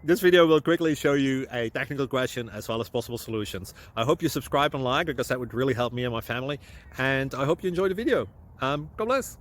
This video will quickly show you a technical question as well as possible solutions. I hope you subscribe and like, because that would really help me and my family. And I hope you enjoy the video. God bless.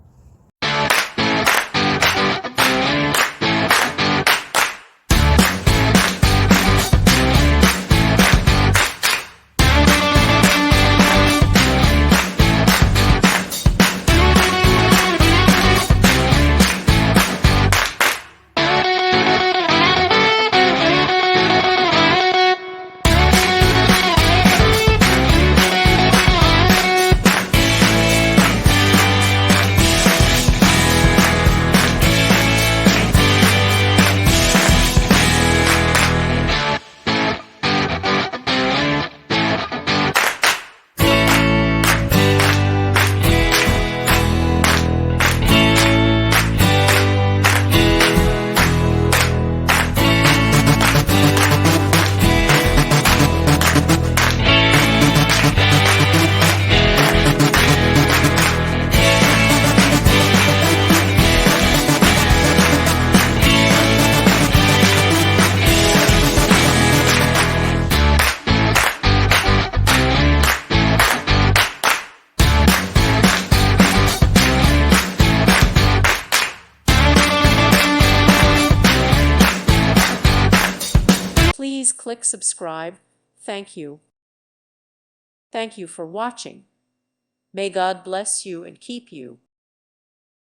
Please click subscribe. Thank you. Thank you for watching. May God bless you and keep you.